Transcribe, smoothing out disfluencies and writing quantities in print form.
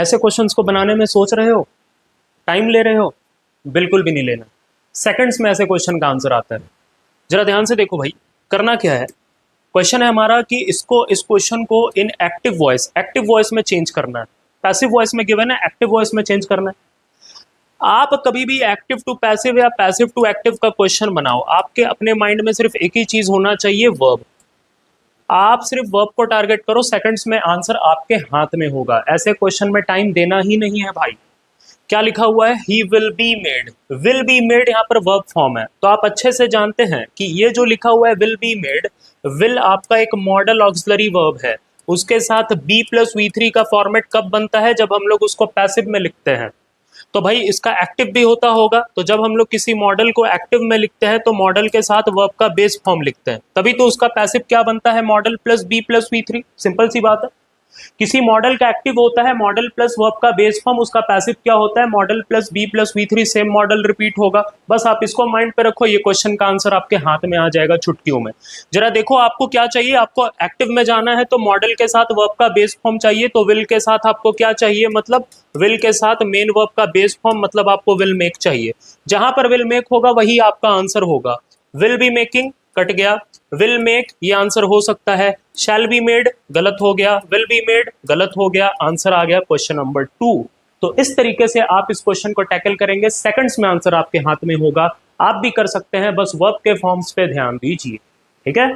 ऐसे क्वेश्चंस को बनाने में सोच रहे हो, टाइम ले रहे हो? बिल्कुल भी नहीं लेना, सेकंड्स में ऐसे क्वेश्चन का आंसर आता है। जरा ध्यान से देखो भाई, करना क्या है। क्वेश्चन है हमारा कि इस क्वेश्चन को इन एक्टिव वॉइस में चेंज करना है। पैसिव वॉइस में गिवन है, एक्टिव वॉइस में चेंज करना है। आप कभी भी एक्टिव टू पैसिव या पैसिव टू एक्टिव का क्वेश्चन बनाओ, आपके अपने माइंड में सिर्फ एक ही चीज होना चाहिए, वर्ब। आप सिर्फ वर्ब को टारगेट करो, सेकंड्स में आंसर आपके हाथ में होगा। ऐसे क्वेश्चन में टाइम देना ही नहीं है भाई। क्या लिखा हुआ है? He will be made. Will be made यहाँ पर वर्ब फॉर्म है, तो आप अच्छे से जानते हैं कि ये जो लिखा हुआ है विल बी मेड, विल आपका एक मॉडल ऑक्सिलरी वर्ब है। उसके साथ बी प्लस V3 का फॉर्मेट कब बनता है? जब हम लोग उसको पैसिव में लिखते हैं। तो भाई इसका एक्टिव भी होता होगा, तो जब हम लोग किसी मॉडल को एक्टिव में लिखते हैं तो मॉडल के साथ वर्ब का बेस फॉर्म लिखते हैं, तभी तो उसका पैसिव क्या बनता है? Modal plus be plus V3। Simple सी बात है। किसी मॉडल का एक्टिव होता है मॉडल प्लस वर्ब का बेस फॉर्म, उसका पैसिव क्या होता है? Modal plus be plus V3। Same modal repeat होगा। बस आप इसको माइंड पे रखो, ये क्वेश्चन का आंसर आपके हाथ में आ जाएगा चुटकियों में। जरा देखो आपको क्या चाहिए, आपको एक्टिव में जाना है तो मॉडल के साथ वर्ब का बेस फॉर्म चाहिए, तो विल के साथ आपको क्या चाहिए? मतलब विल के साथ मेन वर्ब का बेस फॉर्म, मतलब आपको विल मेक चाहिए। जहां पर विल मेक होगा वही आपका आंसर होगा। विल बी मेकिंग कट गया, विल मेक ये आंसर हो सकता है। शैल बी मेड गलत हो गया, विल बी मेड गलत हो गया, आंसर आ गया क्वेश्चन नंबर 2। तो इस तरीके से आप इस क्वेश्चन को टैकल करेंगे, सेकंड्स में आंसर आपके हाथ में होगा। आप भी कर सकते हैं, बस वर्ब के फॉर्म्स पे ध्यान दीजिए। ठीक है।